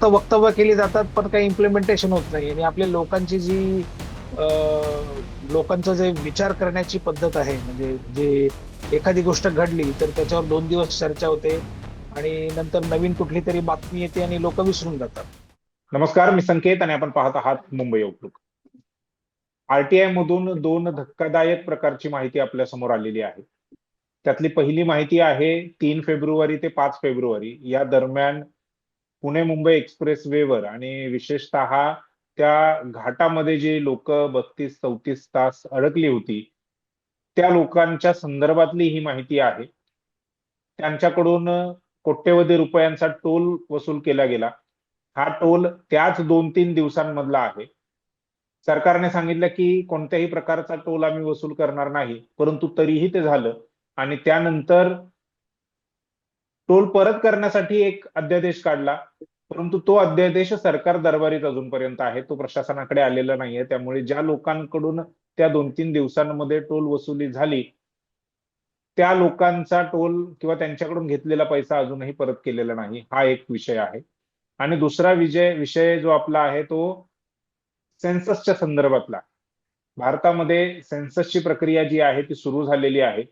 वक्तव्य केली जातात पण काही इम्प्लिमेंटेशन होत नाही. आणि आपल्या लोकांची जी लोकांचं जे विचार करण्याची पद्धत आहे, म्हणजे जे एखादी गोष्ट घडली तर त्याच्यावर 2 दिवस चर्चा होते आणि नंतर नवीन कुठली तरी बातमी येते आणि लोक विसरून जातात. नमस्कार, मी संकेत आणि आपण पाहत आहात मुंबई आउटलुक. आरटीआय मधून दोन धक्कादायक प्रकारची माहिती आपल्या समोर आलेली आहे. त्यातली पहिली माहिती आहे 3 फेब्रुवारी ते 5 फेब्रुवारी या दरम्यान पुणे मुंबई एक्सप्रेस वेवर आणि विशेषतः त्या घाटामध्ये जे लोक 32-34 तास अडकली होती, त्या लोकांच्या संदर्भातली ही माहिती आहे. त्यांच्याकडून कोट्यवधी रुपयांचा टोल वसूल केला गेला. हा टोल त्याच 2-3 दिवसांमधला आहे. सरकारने सांगितलं की कोणत्याही प्रकारचा टोल आम्ही वसूल करणार नाही, परंतु तरीही ते झालं. आणि त्यानंतर टोल परत करण्यासाठी एक अध्यादेश काढला, परंतु तो अध्यादेश सरकार दरबारीत अजूनपर्यंत आहे, तो प्रशासनाकडे आलेला नाहीये. त्यामुळे ज्या लोकांकडून त्या 2-3 दिवसांमध्ये टोल वसुली झाली, त्या लोकांचा टोल किंवा त्यांच्याकडून घेतलेला पैसा अजूनही परत केलेला नाही. हा एक विषय आहे. आणि दुसरा विषय जो आपला आहे तो सेन्ससच्या संदर्भातला. भारतामध्ये सेन्ससची प्रक्रिया जी आहे ती सुरू झालेली आहे.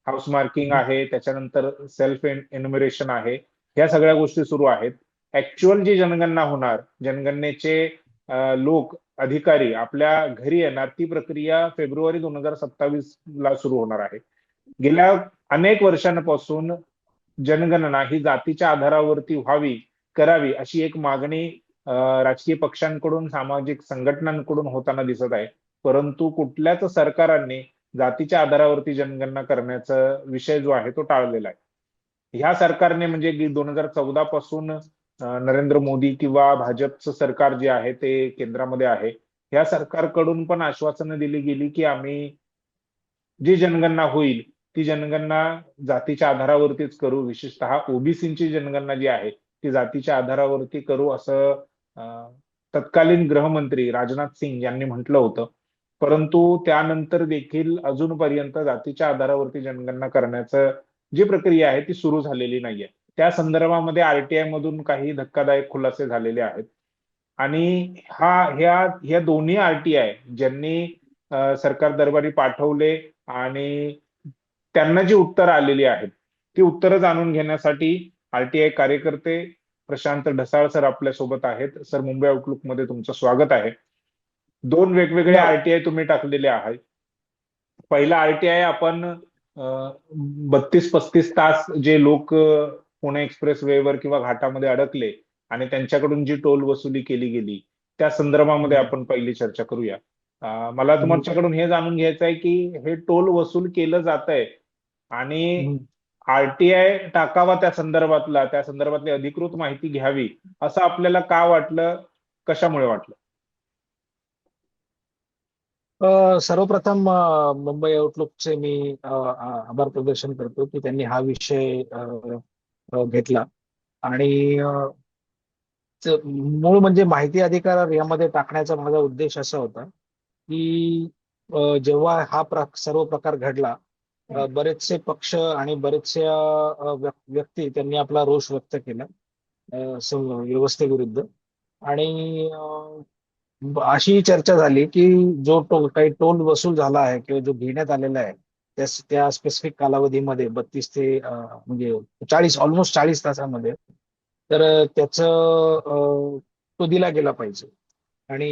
हाऊस मार्किंग आहे, त्याच्यानंतर सेल्फ एन्युमरेशन आहे, ह्या सगळ्या गोष्टी सुरू आहेत. ऍक्च्युअल जी जनगणना होणार, जनगणनेचे लोक अधिकारी आपल्या घरी येणार, ती प्रक्रिया फेब्रुवारी 2027 ला सुरू होणार आहे. गेल्या अनेक वर्षांपासून जनगणना ही जातीच्या आधारावरती करावी अशी एक मागणी राजकीय पक्षांकडून, सामाजिक संघटनांकडून होताना दिसत आहे. परंतु कुठल्याच सरकारांनी जातीच्या आधारावरती जनगणना करण्याचा विषय जो आहे तो टाळलेला आहे. ह्या सरकारने म्हणजे 2014 पासून नरेंद्र मोदी किंवा भाजपचं सरकार जे आहे ते केंद्रामध्ये आहे, ह्या सरकारकडून पण आश्वासनं दिली गेली की आम्ही जी जनगणना होईल ती जनगणना जातीच्या आधारावरतीच करू, विशेषतः ओबीसीची जनगणना जी आहे ती जातीच्या आधारावरती करू, असं तत्कालीन गृहमंत्री राजनाथ सिंग यांनी म्हटलं होतं. परंतु त्यानंतर देखील अजूनपर्यंत जातीच्या आधारावरती जनगणना करण्याचं जी प्रक्रिया आहे ती सुरू झालेली नाहीये. त्या संदर्भामध्ये आरटीआय मधून काही धक्कादायक खुलासे झालेले आहेत. आणि ह्या दोन्ही आरटीआय ज्यांनी सरकार दरबारी पाठवले आणि त्यांना जी उत्तरं आलेली आहेत ती उत्तरं जाणून घेण्यासाठी आरटीआय कार्यकर्ते प्रशांत ढसाळ सर आपल्या सोबत आहेत. सर, मुंबई आउटलुक मध्ये तुमचं स्वागत आहे. दोन वेगवेगळे आरटीआय तुम्ही टाकलेले आहेत. पहिला आरटीआय आपण 32-35 तास जे लोक पुणे एक्सप्रेस वेवर किंवा घाटामध्ये अडकले आणि त्यांच्याकडून जी टोल वसुली केली गेली त्या संदर्भामध्ये आपण पहिली चर्चा करूया. मला तुमच्याकडून हे जाणून घ्यायचं आहे की हे टोल वसूल केलं जात आहे आणि आरटीआय टाकावा त्या संदर्भातली अधिकृत माहिती घ्यावी असं आपल्याला का वाटलं, कशामुळे वाटलं? सर्वप्रथम मुंबई आउटलुकचे मी आभार प्रदर्शन करतो की त्यांनी हा विषय घेतला. आणि मूळ म्हणजे माहिती अधिकार यामध्ये टाकण्याचा माझा उद्देश असा होता की जेव्हा हा सर्व प्रकार घडला, बरेचसे पक्ष आणि बरेचसे व्यक्ती त्यांनी आपला रोष व्यक्त केला व्यवस्थेविरुद्ध. आणि अशी चर्चा झाली की जो काही टोल वसूल झाला आहे किंवा जो घेण्यात आलेला आहे त्या स्पेसिफिक कालावधीमध्ये 32 ते म्हणजे 40 तासामध्ये, तर तो दिला गेला पाहिजे. आणि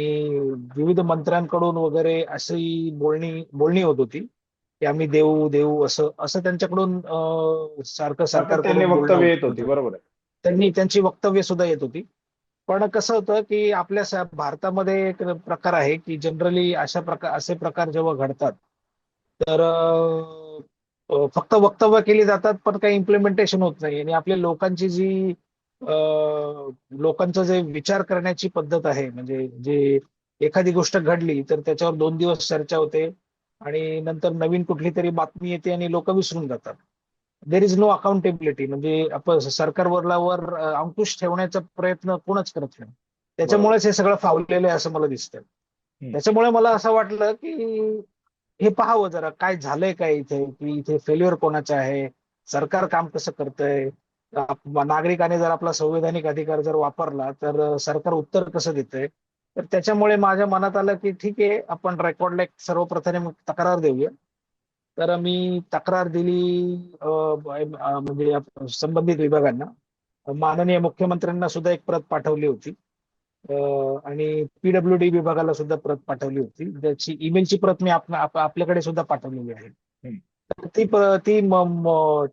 विविध मंत्र्यांकडून वगैरे अशी बोलणी होत होती की आम्ही देऊ देऊ असं असं त्यांच्याकडून सारखं त्यांनी सरकारकडून बोलणं वक्तव्य येत होत होती, होतं. बरोबर आहे. त्यांची वक्तव्य सुद्धा येत होती. पण कसं होतं की आपल्या भारतामध्ये एक प्रकार आहे की जनरली असे प्रकार जेव्हा घडतात तर फक्त वक्तव्य केली जातात पण काही इम्प्लिमेंटेशन होत नाही. आणि आपल्या लोकांची जी लोकांचं जे विचार करण्याची पद्धत आहे, म्हणजे जे एखादी गोष्ट घडली तर त्याच्यावर 2 दिवस चर्चा होते आणि नंतर नवीन कुठली तरी बातमी येते आणि लोक विसरून जातात. देर इज नो अकाउंटेबिलिटी, म्हणजे आपण सरकारवर अंकुश ठेवण्याचा प्रयत्न कोणच करत नाही. बरोबर. त्याच्यामुळेच हे सगळं फावलेलं आहे असं मला दिसतं. हम्म. त्याच्यामुळे मला असं वाटलं की हे पाहावं जरा काय झालंय काय इथे, की इथे फेल्युअर कोणाचं आहे, सरकार काम कसं करतंय, नागरिकाने जर आपला संवैधानिक अधिकार जर वापरला तर सरकार उत्तर कसं देतंय. तर त्याच्यामुळे माझ्या मनात आलं की ठीक आहे, आपण रेकॉर्डला एक सर्वप्रथम तक्रार देऊया. तर मी तक्रार दिली म्हणजे संबंधित विभागांना. माननीय मुख्यमंत्र्यांना सुद्धा एक प्रत पाठवली होती. आणि पीडब्ल्यूडी विभागाला सुद्धा प्रत पाठवली होती. त्याची ईमेलची प्रत मी आपल्याकडे सुद्धा पाठवलेली आहे. हम्म. तर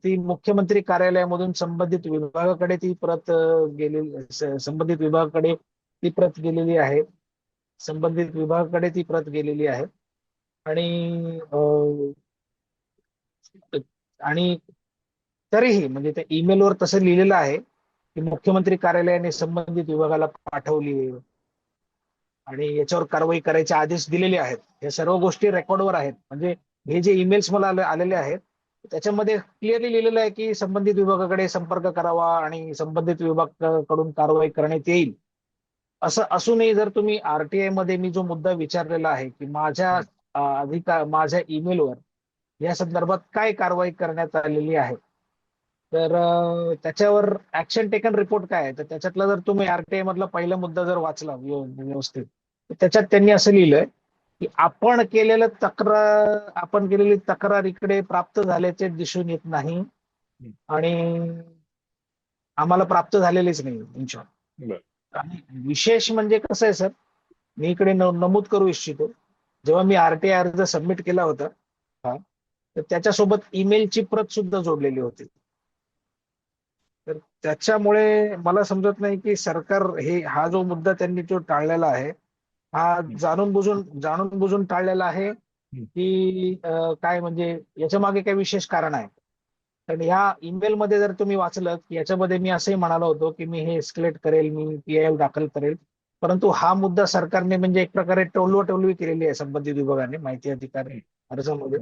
ती मुख्यमंत्री कार्यालयामधून संबंधित विभागाकडे ती प्रत गेलेली, संबंधित विभागाकडे ती प्रत गेलेली आहे. संबंधित विभागाकडे ती प्रत गेलेली आहे. आणि आणि तरीही म्हणजे त्या ईमेलवर तसं लिहिलेलं आहे की मुख्यमंत्री कार्यालयाने संबंधित विभागाला पाठवली आणि याच्यावर कारवाई करायचे आदेश दिलेले आहेत. या सर्व गोष्टी रेकॉर्डवर आहेत. म्हणजे हे जे ईमेल्स मला आलेले आहेत त्याच्यामध्ये क्लिअरली लिहिलेलं आहे की संबंधित विभागाकडे संपर्क करावा आणि संबंधित विभागाकडून कारवाई करण्यात येईल. असं असूनही जर तुम्ही आरटीआय मध्ये मी जो मुद्दा विचारलेला आहे की माझ्या ईमेलवर या संदर्भात काय कारवाई करण्यात आलेली आहे, तर त्याच्यावर ऍक्शन टेकन रिपोर्ट काय आहे, तर त्याच्यातला जर तुम्ही आरटीआय मधला पहिला मुद्दा जर वाचला व्यवस्थित, तर त्याच्यात त्यांनी असं लिहिलंय की आपण केलेली तक्रार इकडे प्राप्त झाल्याचे दिसून येत नाही आणि आम्हाला प्राप्त झालेलीच नाही तुमच्या. बरं. आणि विशेष म्हणजे कसं आहे सर, मी इकडे नमूद करू इच्छितो, जेव्हा मी आरटीआय अर्ज सबमिट केला होता हा, तर त्याच्यासोबत ईमेलची प्रत सुद्धा जोडलेली होती. तर त्याच्यामुळे मला समजत नाही की सरकार हा जो मुद्दा त्यांनी जो टाळलेला आहे, हा जाणून बुजून टाळलेला आहे की काय, म्हणजे याच्या मागे काही विशेष कारण आहे. कारण ह्या ईमेल मध्ये जर तुम्ही वाचलं की याच्यामध्ये मी असंही म्हणालो होतो की मी हे एस्केलेट करेल, मी पीआयएल दाखल करेल. परंतु हा मुद्दा सरकारने म्हणजे एक प्रकारे टोलवी केलेली आहे संबंधित विभागाने माहिती अधिकार अर्जामध्ये.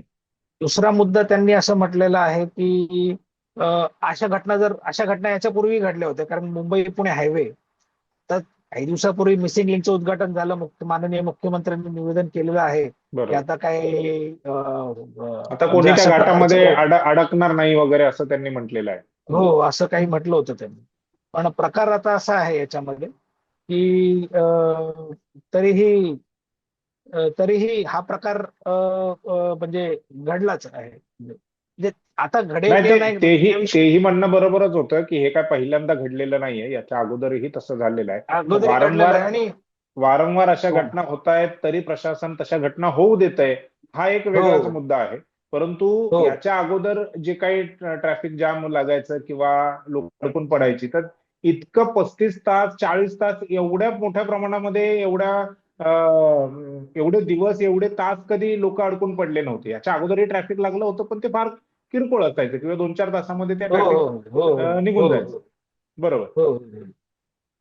दुसरा मुद्दा त्यांनी असं म्हटलेला आहे की अशा घटना याच्यापूर्वी घडल्या होत्या. कारण मुंबई पुणे हायवे, तर काही दिवसापूर्वी मिसिंग लिंकचं उद्घाटन झालं. माननीय मुख्यमंत्र्यांनी निवेदन केलेलं आहे की बरोबर. आता काय आता म्हणजे कोणी त्या अशा घाटामध्ये प्रकारचं, अडकणार नाही वगैरे असं त्यांनी म्हटलेलं आहे. हो असं काही म्हटलं होतं त्यांनी. पण प्रकार आता असा आहे याच्यामध्ये की तरीही तरीही हा प्रकार म्हणजे घडलाच आहे. म्हणजे आता घडेल नाही, किंवा नाही तेही याविषयी तेही म्हणणं बरोबरच होतं की हे काय पहिल्यांदा घडलेलं नाहीये, याच्या अगोदरही तसं झालेलं आहे. अगोदर घडलेलं वारंवार आहे. आणि वारंवार अशा हो घटना होत आहेत, तरी प्रशासन तशा घटना होऊ देत आहे, हा एक हो वेगळाच मुद्दा आहे. परंतु हो याच्या अगोदर जे काही ट्रॅफिक जाम लागायचं किंवा लोक अडकून पडायची, तर इतकं 35 तास 40 तास एवढ्या मोठ्या प्रमाणामध्ये एवढे दिवस एवढे तास कधी लोक अडकून पडले नव्हते. याच्या अगोदरही ट्रॅफिक लागलं होतं, पण ते फार किरकोळ असायचं किंवा 2-4 तासामध्ये त्या हो ट्रॅफिक हो निघून हो जायचं. बरोबर. हो.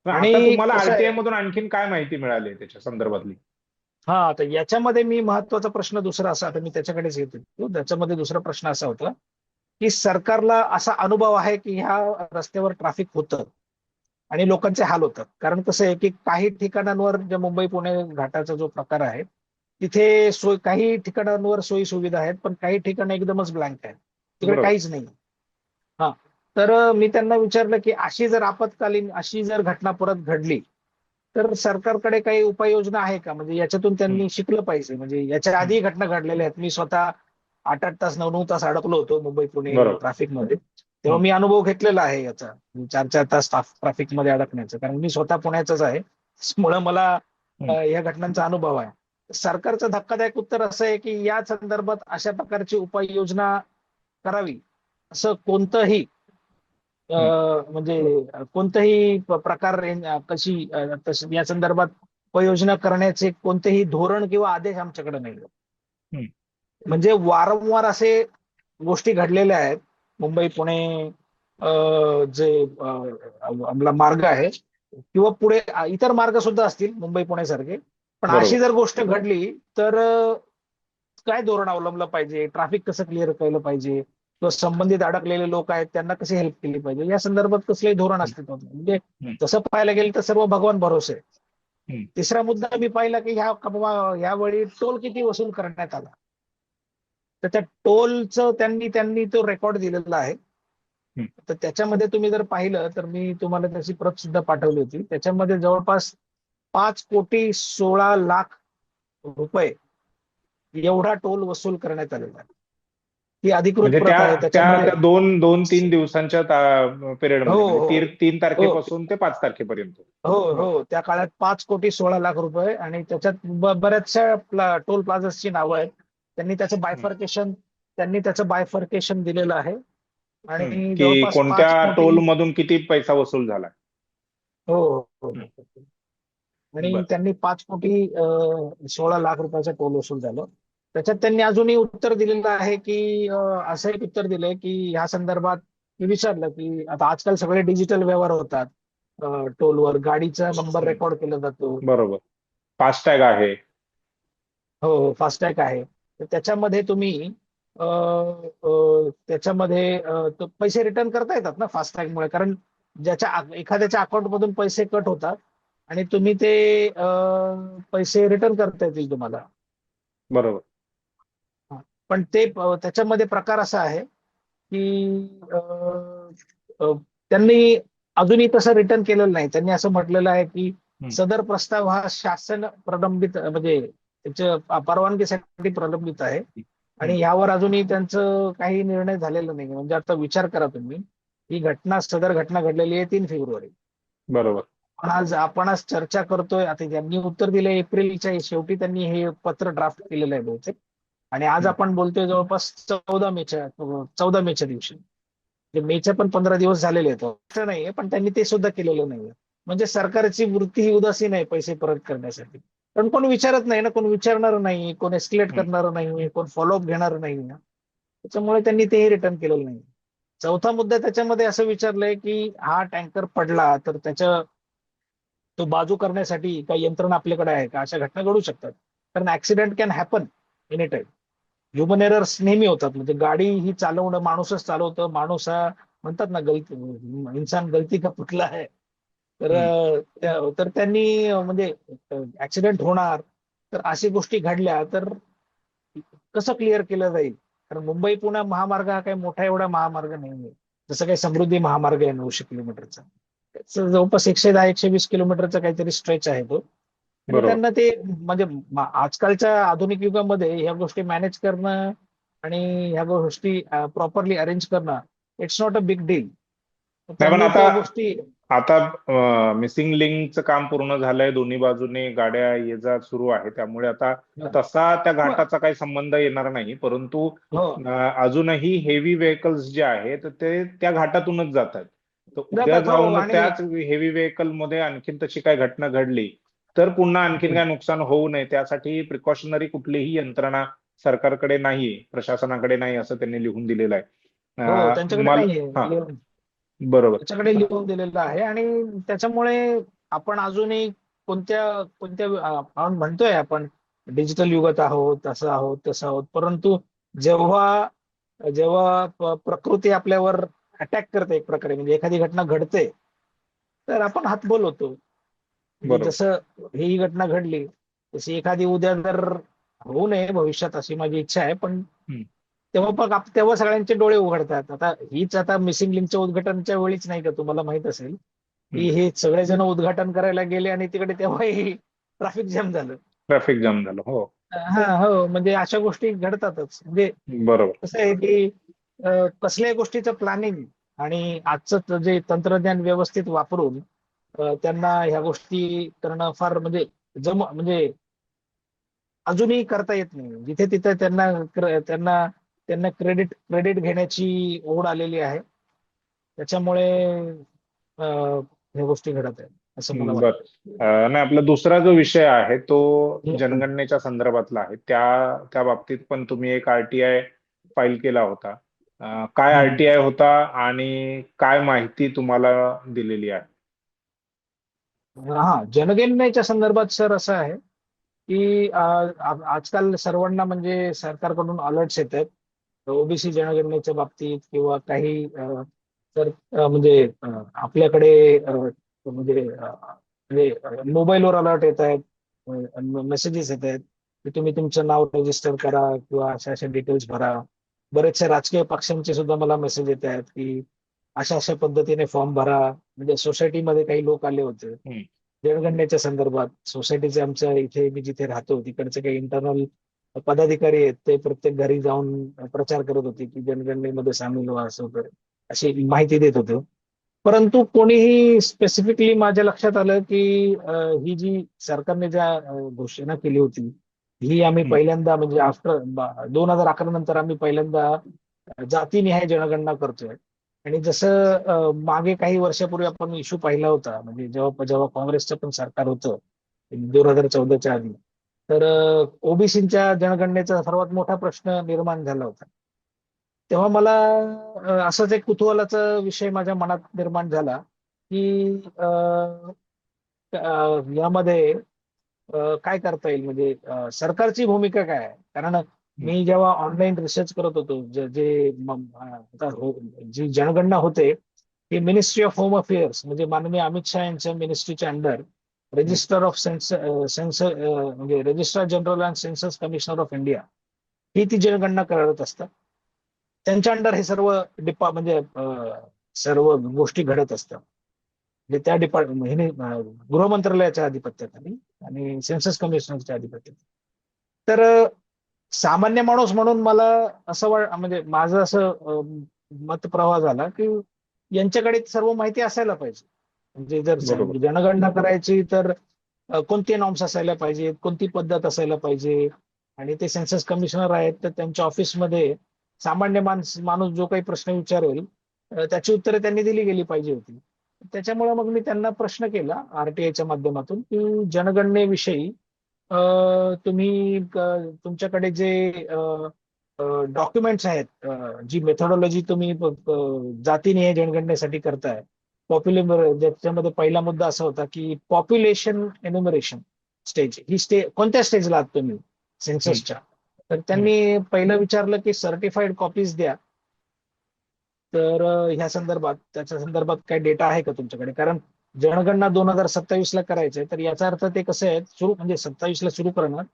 मग आणि आता तुम्हाला कसं आरटीआय आहे, मधून आणखीन काय माहिती मिळाली त्याच्या संदर्भातली? हा तर याच्यामध्ये मी महत्वाचा प्रश्न दुसरा असा, आता मी त्याच्याकडेच येतो. त्याच्यामध्ये दुसरा प्रश्न असा होता की सरकारला असा अनुभव आहे की ह्या रस्त्यावर ट्रॅफिक होतं आणि लोकांचे हाल होतात. कारण कसं आहे की काही ठिकाणांवर जे मुंबई पुणे घाटाचा जो प्रकार आहे, तिथे काही ठिकाणांवर सोयी सुविधा आहेत, पण काही ठिकाणं एकदमच ब्लँक आहेत, तिकडे बरोबर. काहीच नाही. हा, तर मी त्यांना विचारलं की अशी जर घटना परत घडली तर सरकारकडे काही उपाययोजना आहे का, म्हणजे याच्यातून हम्म. त्यांनी शिकलं पाहिजे. म्हणजे याच्या हम्म. आधी घटना घडलेल्या आहेत. मी स्वतः 8-8 तास 9-9 तास अडकलो होतो मुंबई पुणे बरोबर. ट्रॅफिकमध्ये. तेव्हा हम्म. मी अनुभव घेतलेला आहे याचा, 4-4 तास ट्रॅफिकमध्ये अडकण्याचा. कारण मी स्वतः पुण्याचाच आहे, त्यामुळे मला हम्म. या घटनांचा अनुभव आहे. सरकारचं धक्कादायक उत्तर असं आहे की या संदर्भात अशा प्रकारची उपाययोजना करावी असं कोणतंही हम्म. म्हणजे कोणताही प्रकार या संदर्भात उपाययोजना करण्याचे कोणतेही धोरण किंवा आदेश आमच्याकडे नाही. हम्म. म्हणजे वारंवार असे गोष्टी घडलेल्या आहेत. मुंबई पुणे जे आपला मार्ग आहे किंवा पुढे इतर मार्ग सुद्धा असतील मुंबई पुणे सारखे, पण अशी बरोबर. जर गोष्ट घडली तर काय धोरण अवलंबलं पाहिजे, ट्रॅफिक कसं क्लिअर केलं पाहिजे किंवा संबंधित अडकलेले लोक आहेत त्यांना कशी हेल्प केली पाहिजे, या संदर्भात कसलंही धोरण हम्म. अस्तित्वात नाही. म्हणजे हम्म. तसं पाहायला गेलं तर सर्व भगवान भरोसे. हम्म. तिसरा मुद्दा मी पाहिला की यावेळी टोल किती वसूल करण्यात आला, तर त्या टोलचं त्यांनी तो रेकॉर्ड दिलेला आहे हं. तर त्याच्यामध्ये तुम्ही जर पाहिलं तर मी तुम्हाला त्याची प्रत सुद्धा पाठवली होती. त्याच्यामध्ये जवळपास 5,16,00,000 रुपये एवढा टोल वसूल करण्यात आलेला आहे. ही अधिकृत म्हणजे त्या प्रत आहे त्या त्याच्यामध्ये. त्या दोन दोन तीन दिवसांच्या हो पिरियडमध्ये, म्हणजे हो तीन हो तारखेपासून ते 5 तारखेपर्यंत. हो बर. हो, त्या काळात 5,16,00,000 रुपये, आणि त्याच्यात बऱ्याचशा टोल प्लाझाची नावं आहेत. त्यांनी त्याचं हं. बायफर्केशन त्यांनी त्याचं बायफर्केशन दिलेलं आहे. आणि की जवळपास पाच कोणत्या टोल कोटी मधून किती पैसा वसूल झाला. हो हो हं. हो हो. आणि बर. त्यांनी 5,16,00,000 रुपयाचा टोल वसूल झालं. त्याच्यात त्यांनी अजूनही उत्तर दिलेलं आहे की असं एक उत्तर दिलंय की ह्या संदर्भात मी विचारलं की आता आजकाल सगळे डिजिटल व्यवहार होतात. टोलवर गाडीचा नंबर हं. रेकॉर्ड केला जातो. बरोबर. फास्टॅग आहे. हो हो, फास्टॅग आहे. तर त्याच्यामध्ये तुम्ही त्याच्यामध्ये तो पैसे रिटर्न करता येतात ना फास्टॅगमुळे, कारण एखाद्याच्या अकाउंटमधून पैसे कट होतात आणि तुम्ही ते पैसे रिटर्न करता येतील तुम्हाला. बरोबर. हा. पण त्याच्यामध्ये प्रकार असा आहे की अ, त्यांनी अजूनही तसं रिटर्न केलेलं नाही. त्यांनी असं म्हटलेलं आहे की हं. सदर प्रस्ताव हा शासन प्रलंबित, म्हणजे त्याच्या परवानगीसाठी प्रलंबित आहे. हं. आणि यावर अजूनही त्यांचं काही निर्णय झालेला नाही. म्हणजे आता विचार करा तुम्ही, ही सदर घटना घडलेली आहे 3 फेब्रुवारी. बरोबर. आपण आज चर्चा करतोय. आता त्यांनी उत्तर दिले एप्रिलच्या शेवटी, त्यांनी हे पत्र ड्राफ्ट केलेलं आहे बहुतेक. आणि आज हं. आपण बोलतोय जवळपास 14 मेच्या दिवशी. म्हणजे मेच्या पण 15 दिवस झालेले आहेत. असं नाहीये, पण त्यांनी ते सुद्धा केलेलं नाहीये. म्हणजे सरकारची वृत्ती ही उदासीन आहे पैसे परत करण्यासाठी. पण कोण विचारत नाही ना, कोण विचारणार नाही, कोण एस्केलेट हं. करणार नाही, कोण फॉलोअप घेणार नाही ना. त्याच्यामुळे त्यांनी तेही रिटर्न केलेलं नाही. चौथा मुद्दा त्याच्यामध्ये असं विचारलंय की हा टँकर पडला तर तो बाजू करण्यासाठी काही यंत्रणा आपल्याकडे आहे का, अशा घटना घडू शकतात. कारण accident can happen any time. Human errors नेहमी होतात. म्हणजे गाडी ही चालवणं माणूसच चालवतं. माणूस हा म्हणतात ना, गलती इंसान गलती का पुतला है. तर हं. तर त्यांनी म्हणजे ऍक्सिडेंट होणार, तर अशी गोष्टी घडल्या तर कसं क्लिअर केलं जाईल. कारण मुंबई पुणे महामार्ग हा काही मोठा एवढा महामार्ग नाहीये. जसं काही समृद्धी महामार्ग आहे 900 किलोमीटरचा. त्याचं जवळपास 110-120 किलोमीटरचा काहीतरी स्ट्रेच आहे तो. आणि बरोबर. त्यांना ते म्हणजे आजकालच्या आधुनिक युगामध्ये ह्या गोष्टी मॅनेज करणं आणि ह्या गोष्टी प्रॉपरली अरेंज करणं, it's not a big deal. नाही, पण त्यांनी आता त्या गोष्टी आता मिसिंग लिंकचं काम पूर्ण झालंय. दोन्ही बाजूने गाड्या ये जा सुरू आहे. त्यामुळे आता तसा त्या घाटाचा काही संबंध येणार नाही. परंतु हो अजूनही हेवी व्हेकल्स जे आहेत ते त्या घाटातूनच जात आहेत. तर उद्या जातात. हो. जाऊन आणि त्याच हेवी व्हेकल मध्ये आणखीन तशी काही घटना घडली तर पुन्हा आणखीन काय नुकसान होऊ नये त्यासाठी प्रिकॉशनरी कुठलीही यंत्रणा सरकारकडे नाही, प्रशासनाकडे नाही, असं त्यांनी लिहून दिलेलं आहे. हो, त्यांच्याकडे मला नाहीये. हा, बरोबर. त्याच्याकडे लिहून दिलेलं आहे. आणि त्याच्यामुळे आपण अजूनही आपण म्हणतोय आपण डिजिटल युगात आहोत, असं आहोत, तसं आहोत. परंतु जेव्हा जेव्हा प्रकृती आपल्यावर अटॅक करते एक प्रकारे, म्हणजे एखादी घटना घडते, तर आपण हातबोल होतो. म्हणजे बरोबर. जसं ही घटना घडली, तशी एखादी उद्या जर होऊ नये भविष्यात, अशी माझी इच्छा आहे. पण हं. तेव्हा सगळ्यांचे डोळे उघडतात. आता मिसिंग लिंकच्या उद्घाटनाच्या वेळीच नाही का, तुम्हाला माहित असेल हं. की हे सगळेजण उद्घाटन करायला गेले आणि तिकडे तेव्हाही ट्रॅफिक जाम झालं. ट्रॅफिक जाम झालं. हो. हा हो, म्हणजे अशा गोष्टी घडतातच. म्हणजे बरोबर. कसं आहे की कसल्याही गोष्टीचं प्लॅनिंग आणि आजचं जे तंत्रज्ञान व्यवस्थित वापरून त्यांना ह्या गोष्टी करणं फार म्हणजे म्हणजे अजूनही करता येत नाही. जिथे तिथे त्यांना त्यांना क्रेडिट क्रेडिट घेण्याची ओढ आलेली आहे. त्याच्यामुळे ह्या गोष्टी घडत आहेत असं मला बर. वाटतं. नाही, आपला दुसरा जो विषय आहे तो हम्म. जनगणनेच्या संदर्भातला आहे. त्या बाबतीत पण तुम्ही एक आरटीआय फाईल केला होता. काय आरटीआय होता आणि काय माहिती तुम्हाला दिलेली आहे? हा, जनगणनेच्या संदर्भात सर असं आहे की आजकाल सर्वांना म्हणजे सरकारकडून अलर्ट्स येत आहेत ओबीसी जनगणनेच्या बाबतीत, किंवा काही तर म्हणजे आपल्याकडे म्हणजे मोबाईलवर अलर्ट येत आहेत, मेसेजेस येत आहेत की तुम्ही तुमचं नाव रजिस्टर करा किंवा अशा अशा डिटेल्स भरा. बरेचशा राजकीय पक्षांचे सुद्धा मला मेसेज येत आहेत की अशा अशा पद्धतीने फॉर्म भरा. म्हणजे सोसायटीमध्ये काही लोक आले होते हम्म. जनगणनेच्या संदर्भात. सोसायटीचे आमच्या इथे मी जिथे राहतो तिकडचे काही इंटरनल पदाधिकारी आहेत, ते प्रत्येक घरी जाऊन प्रचार करत होते की जनगणनेमध्ये सामील व्हा, असं वगैरे अशी माहिती देत होते. परंतु कोणीही स्पेसिफिकली माझ्या लक्षात आलं की ही जी सरकारने ज्या घोषणा केली होती, ही आम्ही हम्म. पहिल्यांदा म्हणजे आफ्टर 2011 नंतर आम्ही पहिल्यांदा जातीनिहाय जनगणना करतोय. आणि जसं मागे काही वर्षापूर्वी आपण इश्यू पाहिला होता, म्हणजे जेव्हा जेव्हा काँग्रेसचं पण सरकार होतं 2014च्या आधी, तर ओबीसीच्या जनगणनेचा सर्वात मोठा प्रश्न निर्माण झाला होता. तेव्हा मला असाच एक कुतूहलाचा विषय माझ्या मनात निर्माण झाला की यामध्ये काय करता येईल, म्हणजे सरकारची भूमिका काय आहे. कारण हम्म. मी जेव्हा ऑनलाईन रिसर्च करत होतो, जी जनगणना होते ती मिनिस्ट्री ऑफ होम अफेअर्स म्हणजे माननीय अमित शहा यांच्या मिनिस्ट्रीच्या under hmm. Register of censor म्हणजे registrar general and census commissioner of India, ही ती जनगणना करत असतात. त्यांच्या अंडर हे सर्व म्हणजे सर्व गोष्टी घडत असतात. म्हणजे त्या गृह मंत्रालयाच्या अधिपत्याखाली आणि सेन्सस कमिशनरच्या अधिपत्यात. तर सामान्य माणूस म्हणून मला असं म्हणजे माझं असं मत प्रवाह झाला की यांच्याकडे सर्व माहिती असायला पाहिजे. म्हणजे जर बरोबर. जनगणना करायची तर कोणते नॉर्म्स असायला पाहिजेत, कोणती पद्धत असायला पाहिजे. आणि ते सेन्सस कमिशनर आहेत तर त्यांच्या ऑफिसमध्ये सामान्य माणूस जो काही प्रश्न विचारेल त्याची उत्तरे त्यांनी दिली गेली पाहिजे होती. त्याच्यामुळे मग मी त्यांना प्रश्न केला आरटीआयच्या माध्यमातून की जनगणनेविषयी तुम्ही तुमच्याकडे जे डॉक्युमेंट्स आहेत, जी मेथोडॉलॉजी तुम्ही जातीनिहाय जनगणनेसाठी करताय, ज्याच्यामध्ये पहिला मुद्दा असा होता की पॉप्युलेशन एन्युमरेशन स्टेज, ही कोणत्या स्टेजला आहात तुम्ही हम्म. सेन्ससच्या. तर हम्म. त्यांनी पहिलं विचारलं की सर्टिफाईड कॉपीज द्या. तर ह्या संदर्भात त्याच्या संदर्भात काय डेटा आहे का तुमच्याकडे, कारण जनगणना 2027 ला करायचंय, तर याचा अर्थ ते कसं आहे सुरू म्हणजे 27 ला सुरू करणार,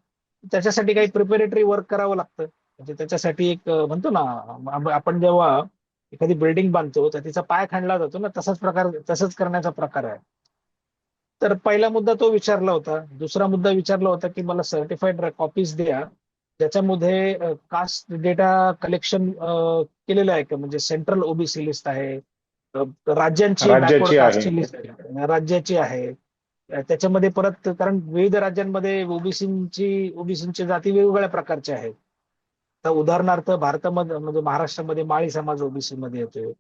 त्याच्यासाठी काही प्रिपेरेटरी वर्क करावं लागतं. म्हणजे त्याच्यासाठी एक म्हणतो ना, आपण जेव्हा एखादी बिल्डिंग बांधतो तर तिचा पाय खणला जातो ना, तसंच करण्याचा प्रकार आहे. तर पहिला मुद्दा तो विचारला होता. दुसरा मुद्दा विचारला होता की मला सर्टिफाईड कॉपीज द्या ज्याच्यामध्ये कास्ट डेटा कलेक्शन केलेलं आहे का, म्हणजे सेंट्रल ओबीसी लिस्ट आहे, राज्यांची बॅकवर्ड राज्याची आहे. कास्टची लिस्ट आहे, राज्याची आहे. त्याच्यामध्ये परत कारण विविध राज्यांमध्ये ओबीसींची जाती वेगवेगळ्या प्रकारच्या आहेत. तर उदाहरणार्थ भारतामध्ये म्हणजे महाराष्ट्रामध्ये माळी समाज ओबीसी मध्ये येतो,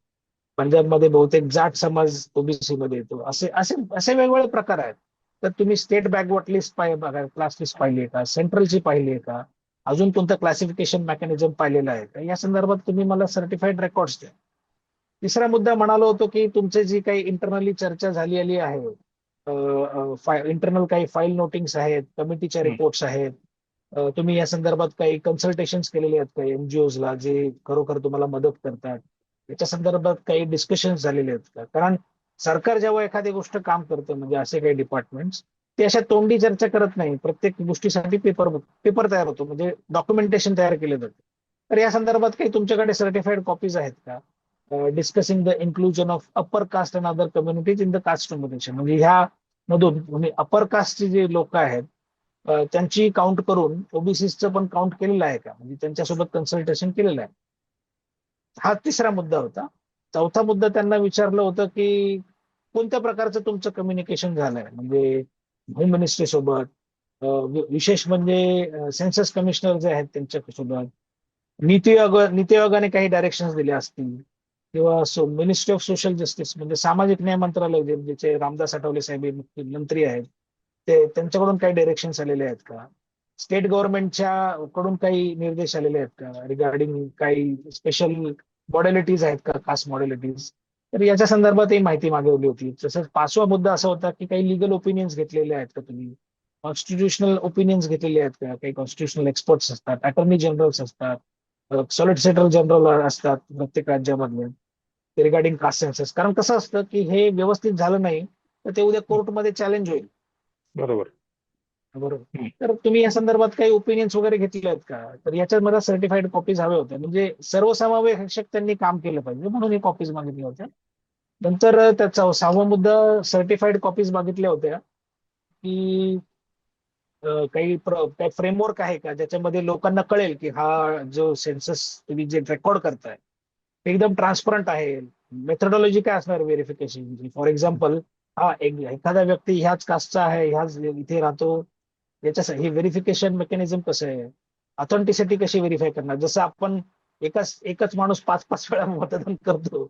पंजाबमध्ये बहुतेक जाट समाज ओबीसी मध्ये येतो, असे असे असे वेगवेगळे प्रकार आहेत. तर तुम्ही स्टेट बॅकवर्ड लिस्ट बघा, क्लास लिस्ट पाहिली आहे का, सेंट्रलची पाहिली आहे का, अजून कोणतं क्लासिफिकेशन मेकॅनिझम पाहिलेलं आहे का, या संदर्भात तुम्ही मला सर्टिफाईड रेकॉर्ड्स द्या. तिसरा मुद्दा म्हणालो होतो की तुमची जी काही इंटरनली चर्चा झालेली आहे, इंटरनल काही फाईल नोटिंग्स आहेत, कमिटीच्या हम्म. रिपोर्ट्स आहेत, तुम्ही या संदर्भात काही कन्सल्टेशन केलेले आहेत का एनजीओला जे खरोखर तुम्हाला मदत करतात, याच्या संदर्भात काही डिस्कशन झालेले आहेत का. कारण सरकार जेव्हा एखादी गोष्ट काम करतं, म्हणजे असे काही डिपार्टमेंट्स, ते अशा तोंडी चर्चा करत नाही, प्रत्येक गोष्टीसाठी पेपर तयार होतो, म्हणजे डॉक्युमेंटेशन तयार केले जाते. तर या संदर्भात काही तुमच्याकडे सर्टिफाईड कॉपीज आहेत का, discussing the inclusion of upper caste and other communities in the caste nomination, म्हणजे ह्या मधून म्हणजे अप्पर कास्टचे जे लोक आहेत त्यांची काउंट करून ओबीसीचं पण काउंट केलेलं आहे का, म्हणजे त्यांच्यासोबत कन्सल्टेशन केलेलं आहे. हा तिसरा मुद्दा होता. चौथा मुद्दा त्यांना विचारलं होतं की कोणत्या प्रकारचं तुमचं कम्युनिकेशन झालंय, म्हणजे होम मिनिस्ट्री सोबत, विशेष म्हणजे सेन्सस कमिशनर जे आहेत त्यांच्यासोबत, नीती आयोगाने काही डायरेक्शन दिले असतील, किंवा मिनिस्ट्री ऑफ सोशल जस्टिस म्हणजे सामाजिक न्याय मंत्रालय ज्याचे रामदास आठवले साहेब हे मंत्री आहेत, ते त्यांच्याकडून काही डायरेक्शन आलेले आहेत का, स्टेट गव्हर्नमेंटच्या कडून काही निर्देश आलेले आहेत का रिगार्डिंग काही स्पेशल मॉडेलिटीज आहेत का, कास्ट मॉडेलिटीज. तर याच्या संदर्भातही माहिती मागवली होती. तसंच पाचवा मुद्दा असा होता की काही लिगल ओपिनियन्स घेतलेले आहेत का तुम्ही, कॉन्स्टिट्युशनल ओपिनियन्स घेतलेले आहेत का, काही कॉन्स्टिट्युशनल एक्सपर्ट्स असतात, अटॉर्नी जनरल्स असतात, सॉलिसिटर जनरल असतात प्रत्येक राज्यामधले, ते रिगार्डिंग कास्ट सेन्सस. कारण कसं असतं की हे व्यवस्थित झालं नाही तर ते उद्या कोर्टमध्ये चॅलेंज होईल. बरोबर. बरोबर. हम्म. तर तुम्ही या संदर्भात काही ओपिनियन्स वगैरे घेतले आहेत का, तर याच्यात मला सर्टिफाईड कॉपीज हव्या होत्या, म्हणजे सर्वसमावेशक त्यांनी काम केलं पाहिजे म्हणून हे कॉपीज मागितल्या होत्या. नंतर त्याचा 6वा मुद्दा, सर्टिफाईड कॉपीज मागितल्या होत्या की काही फ्रेमवर्क आहे का ज्याच्यामध्ये लोकांना कळेल की हा जो सेन्सस तुम्ही जे रेकॉर्ड करताय ते एकदम ट्रान्सपरंट आहे. मेथडॉलॉजी काय असणार व्हेरिफिकेशन? फॉर एक्झाम्पल, हा एखादा व्यक्ती ह्याच कास्टचा आहे, ह्याच इथे राहतो, याच्या हे व्हेरिफिकेशन मेकॅनिझम कसं आहे, ऑथेंटिसिटी कशी व्हेरीफाय करणार? जसं आपण एकच एकच माणूस 5-5 वेळा मतदान करतो,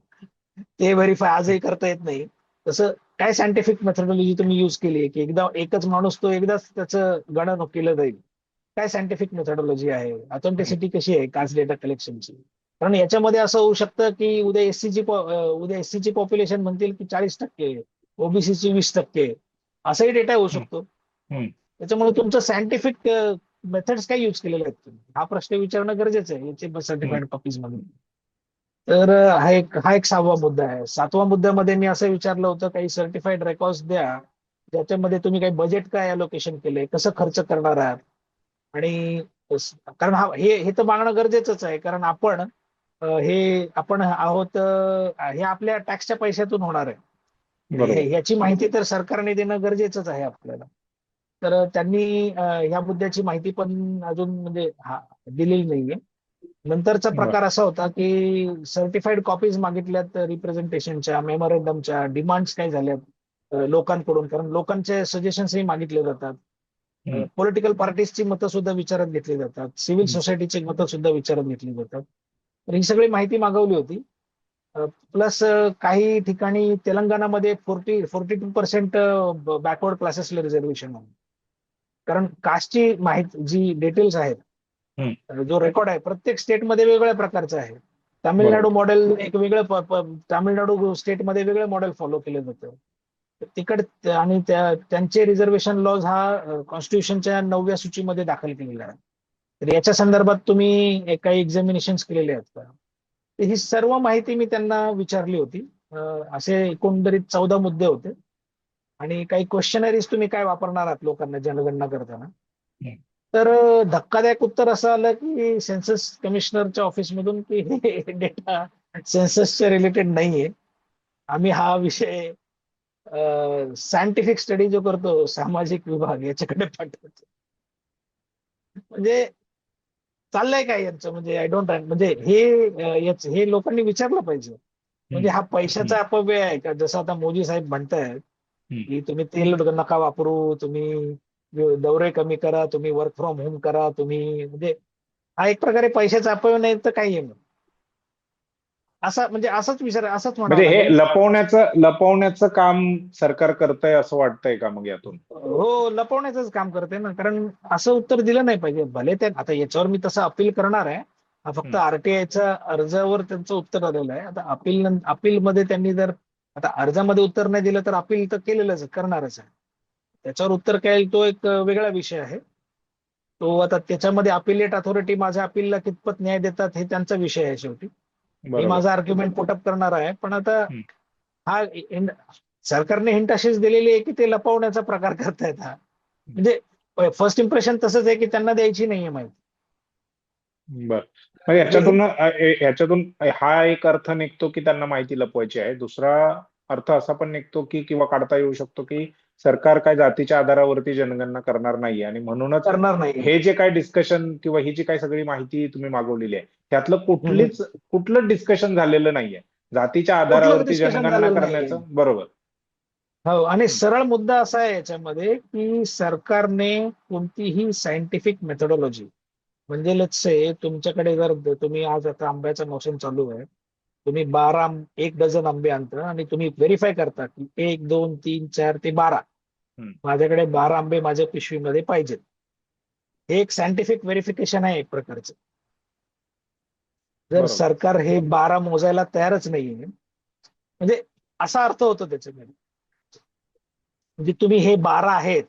ते व्हेरीफाय आजही करता येत नाही. तसं काय सायंटिफिक मेथडॉलॉजी तुम्ही युज केली आहे की एकदा एकच माणूस तो एकदाच त्याचं गणन केलं जाईल? काय सायंटिफिक मेथडॉलॉजी आहे? हम्म. ऑथेंटिसिटी कशी आहे कास्ट डेटा कलेक्शनची? कारण याच्यामध्ये असं होऊ शकतं की उद्या एससीची पॉप्युलेशन म्हणतील की 40%, ओबीसीची 20%, असाही डेटा होऊ हम्म. शकतो. हम्म. त्याच्यामुळे तुमचं सायंटिफिक मेथड्स काय युज केलेले आहेत तुम्ही, हा प्रश्न विचारणं गरजेचं आहे याचे हम्म. सर्टिफाईड कॉपीज मध्ये. तर हा एक 6वा मुद्दा आहे. 7व्या मुद्द्यामध्ये मी असं विचारलं होतं काही सर्टिफाईड रेकॉर्ड्स द्या ज्याच्यामध्ये तुम्ही काही बजेट काय अलोकेशन केलंय, कसं खर्च करणार आहात. आणि कारण हे तर मागणं गरजेचंच आहे, कारण आपण आहोत, हे आपल्या टॅक्सच्या पैशातून होणार आहे. बरोबर. ह्याची माहिती तर सरकारने देणं गरजेचंच आहे आपल्याला. तर त्यांनी ह्या मुद्द्याची माहिती पण अजून म्हणजे दिलेली नाहीये. नंतरचा बर. प्रकार असा होता की सर्टिफाईड कॉपीज मागितल्यात रिप्रेझेंटेशनच्या, मेमोरेंडमच्या, डिमांड्स काय झाल्यात लोकांकडून, कारण लोकांचे सजेशन्सही मागितले जातात. हम्म. पॉलिटिकल पार्टीजची मतं सुद्धा विचारात घेतली जातात, सिव्हिल हम्म. सोसायटीची मतं सुद्धा विचारात घेतली जातात. तर ही सगळी माहिती मागवली होती. प्लस काही ठिकाणी तेलंगणामध्ये 42% बॅकवर्ड क्लासेसला रिझर्वेशन आहे. कारण कास्टची माहिती जी डिटेल्स आहेत, हम्म. जो रेकॉर्ड आहे प्रत्येक स्टेटमध्ये वेगवेगळ्या प्रकारचा आहे. तामिळनाडू बरोबर. मॉडेल एक वेगळं तामिळनाडू स्टेटमध्ये वेगळं मॉडेल फॉलो केलं जातं. आणि त्यांचे रिझर्वेशन लॉज हा कॉन्स्टिट्यूशनच्या 9व्या सूचीमध्ये दाखल केलेला आहे. तर याच्या संदर्भात तुम्ही काही एक्झामिनेशन केलेले आहेत का? तर ही सर्व माहिती मी त्यांना विचारली होती. असे एकंदरीत 14 मुद्दे होते. आणि काही क्वेश्चनरीज तुम्ही काय वापरणार आहात लोकांना जनगणना करताना? हम्म. तर धक्कादायक उत्तर असं आलं की सेन्सस कमिशनरच्या ऑफिसमधून की हे डेटा सेन्ससच्या रिलेटेड नाहीये. आम्ही हा विषय सायंटिफिक स्टडी जो करतो सामाजिक विभाग याच्याकडे पाठवतो. म्हणजे चाललंय काय यांचं? म्हणजे आय डोंट म्हणजे हे लोकांनी विचारलं पाहिजे. म्हणजे हम्म. हा हम्म. पैशाचा अपव्यय आहे का? जसं आता मोदी साहेब म्हणतायत हम्म. की तुम्ही तेल नका वापरू, तुम्ही दौरे कमी करा, तुम्ही वर्क फ्रॉम होम करा, तुम्ही म्हणजे हा एक प्रकारे पैशाचा अपव्यय नाही तर काही आहे? असा म्हणजे असंच म्हणावं म्हणजे हे लागेल. लपवण्याचं काम सरकार करतंय असं वाटतंय का मग यातून? हो, लपवण्याचंच काम करते ना, कारण असं उत्तर दिलं नाही पाहिजे. भले ते आता याच्यावर मी तसं अपील करणार आहे. हा फक्त हम्म. आरटीआयच्या अर्जावर त्यांचं उत्तर आलेलं आहे. आता अपीलमध्ये त्यांनी जर आता अर्जामध्ये उत्तर नाही दिलं तर अपील तर केलेलंच करणारच आहे. त्याच्यावर उत्तर काय येईल तो एक वेगळा विषय आहे. तो आता त्याच्यामध्ये अपिलेट अथॉरिटी माझ्या अपीलला कितपत न्याय देतात हे त्यांचा विषय आहे शेवटी. मी बरोबर. माझा आर्ग्युमेंट पुटअप करणार आहे, पण आता हम्म. हा सरकारने हिंट अशीच दिलेली आहे की ते लपवण्याचा प्रकार करतायत हा. म्हणजे फर्स्ट इम्प्रेशन तसंच आहे की त्यांना द्यायची नाहीये माहिती. बर. मग म्हणजे हे याच्यातून हा एक अर्थ निघतो की त्यांना माहिती लपवायची आहे. दुसरा अर्थ असा पण निघतो की किंवा काढता येऊ शकतो की सरकार काय जातीच्या आधारावरती जनगणना करणार नाही आणि म्हणूनच करणार नाहीये. हे जे काय डिस्कशन किंवा ही जी काय सगळी माहिती तुम्ही मागवलेली आहे त्यातलं हम्म. कुठलं डिस्कशन झालेलं नाहीये जातीच्या कुठलंच आधारावरती डिस्कशन जनगणना झालेलं नाहीये. करण्याचं. बरोबर. हो, आणि हम्म. सरळ मुद्दा असा आहे याच्यामध्ये की सरकारने कोणतीही सायंटिफिक मेथडॉलॉजी, म्हणजे लेट्स से तुमच्याकडे जर तुम्ही आज आता आंब्याचा मोसम चालू आहे, तुम्ही 1 डझन आंबे आणता आणि तुम्ही व्हेरीफाय करता की 1, 2, 3, 4 ते 12, हम्म. माझ्याकडे 12 आंबे माझ्या पिशवीमध्ये पाहिजेत. हे एक सायंटिफिक व्हेरिफिकेशन आहे एक प्रकारचं. जर बरोबर. सरकार हे 12 मोजायला तयारच नाहीये, म्हणजे असा अर्थ होतो त्याच्यामध्ये. म्हणजे तुम्ही हे 12 आहेत,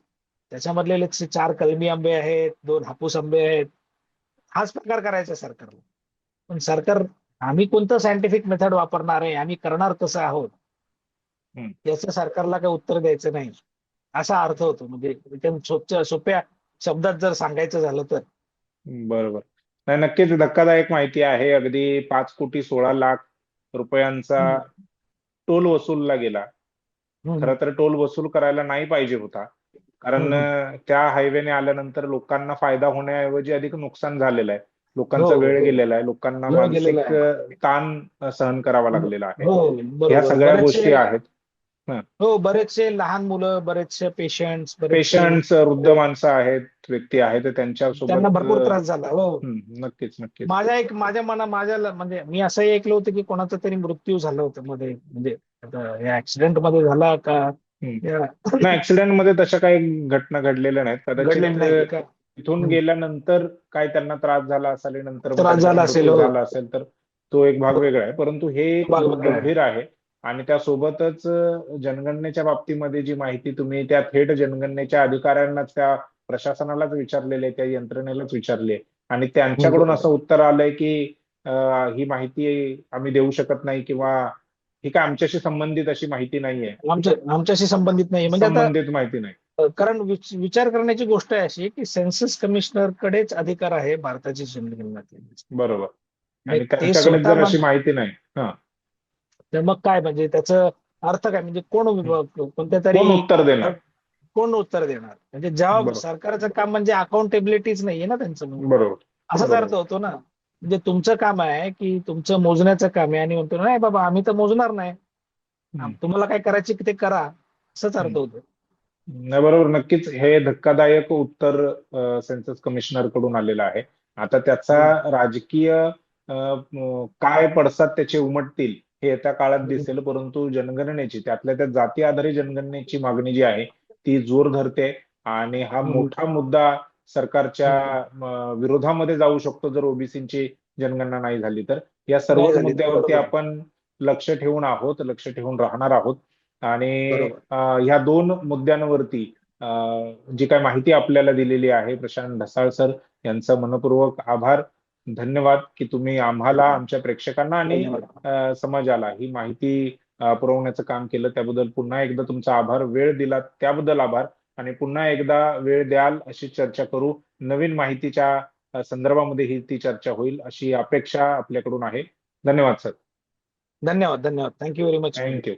त्याच्यामधले लेट्स से 4 कलमी आंबे आहेत, 2 हापूस आंबे आहेत, हाच प्रकार करायचा सरकारला. पण सरकार, आम्ही कोणतं सायंटिफिक मेथड वापरणार आहे, आम्ही करणार कसं आहोत, हम्म. याचं सरकारला काही उत्तर द्यायचं नाही, असा अर्थ होतो. म्हणजे एकदम सोप्या शब्दात जर सांगायचं झालं तर. बरोबर. नाही, नक्कीच धक्कादायक माहिती आहे. अगदी 5,16,00,000 रुपयांचा टोल वसूलला गेला. हम्म, खरं तर टोल वसूल करायला नाही पाहिजे होता, कारण हम्म. त्या हायवेने आल्यानंतर लोकांना फायदा होण्याऐवजी अधिक नुकसान झालेलं आहे. हो लोकांचा वेळ हो, गेलेला आहे, लोकांना वेळ गेलेला मानसिक आहे. ताण सहन करावा लागलेला आहे. हो, ह्या बरोबर. सगळ्या गोष्टी आहेत. हो, बरेचसे लहान मुलं, बरेचसे पेशंट्स, बरेचसे पेशंट्स, वृद्ध माणसं आहेत, व्यक्ती आहेत, त्यांना त्यांच्यासोबत भरपूर त्रास झाला. हो. नक्कीच नक्कीच. म्हणजे मी असंही ऐकलं होतं की कोणाचा तरी मृत्यू झाला होता मध्ये, म्हणजे आता या ऍक्सिडेंट मध्ये झाला का हम्म. या नाही, ऍक्सिडेंट मध्ये तशा काही घटना घडलेल्या नाहीत. घडलेलं कदाचित नाहीये का? इथून गेल्यानंतर काय त्यांना त्रास झाला असेल आणि नंतर मग त्रास त्यांचा झाला असेल. मृत्यू हो, झाला असेल तर तो एक भाग वेगळा आहे, परंतु हे भाग खूप वेगळा आहे. गंभीर आहे. आणि त्यासोबतच जनगणनेच्या बाबतीमध्ये जी माहिती तुम्ही त्या थेट जनगणनेच्या अधिकाऱ्यांनाच, त्या प्रशासनालाच विचारलेली आहे, त्या यंत्रणेलाच विचारली आहे, आणि त्यांच्याकडून असं उत्तर आलंय की ही माहिती आम्ही देऊ शकत नाही, किंवा ही काय आमच्याशी संबंधित अशी माहिती नाहीये, आमच्याशी संबंधित नाही म्हणजे आता. संबंधित माहिती नाही. कारण विचार करण्याची गोष्ट आहे अशी की सेन्सस कमिशनर कडेच अधिकार आहे भारताची जनगणना करण्याचा. बरोबर. म्हणजे आणि ते त्यांच्याकडे स्वतः जर अशी माहिती नाही, हा, तर मग काय, म्हणजे त्याचं अर्थ काय, म्हणजे कोणत्या तरी कोण उत्तर देणार? कोण उत्तर देणार? म्हणजे जेव्हा बरोबर सरकारचं काम म्हणजे अकाउंटेबिलिटीच नाहीये ना त्यांचं, म्हणजे बरोबर असाच अर्थ बरोबर. होतो ना. म्हणजे तुमचं काम आहे की तुमचं मोजण्याचं काम आहे, आणि म्हणतो नाही बाबा आम्ही तर मोजणार नाही, हम्म, तुम्हाला काय करायचे ते करा, असंच अर्थ हम्म. होतो. नाही, बरोबर. नक्कीच हे धक्कादायक उत्तर सेन्सस कमिशनर कडून आलेलं आहे. आता त्याचा हम्म. राजकीय काय पडसाद त्याचे उमटतील हे येत्या काळात दिसेल, परंतु जनगणनेची, त्यातल्या त्या जाती आधारित जनगणनेची मागणी जी आहे ती जोर धरते, आणि हा हम्म. मोठा मुद्दा सरकारच्या हम्म. विरोधामध्ये जाऊ शकतो जर ओबीसीची जनगणना नाही झाली तर. या नाही सर्वच झाली तर मुद्द्यावरती बरोबर. आपण लक्ष ठेवून राहणार आहोत. आणि बरोबर. ह्या दोन मुद्द्यांवरती जी काय माहिती आपल्याला दिलेली आहे, प्रशांत ढसाळ सर यांचं मनपूर्वक आभार. धन्यवाद की तुम्ही आम्हाला, आमच्या प्रेक्षकांना आणि धन्यवाद. समाजाला ही माहिती पुरवण्याचं काम केलं, त्याबद्दल पुन्हा एकदा तुमचा आभार. वेळ दिला त्याबद्दल आभार, आणि पुन्हा एकदा वेळ द्याल अशी चर्चा करू. नवीन माहितीच्या संदर्भामध्ये ही ती चर्चा होईल अशी अपेक्षा आपल्याकडून आहे. धन्यवाद सर. धन्यवाद. Thank you very much. थँक्यू.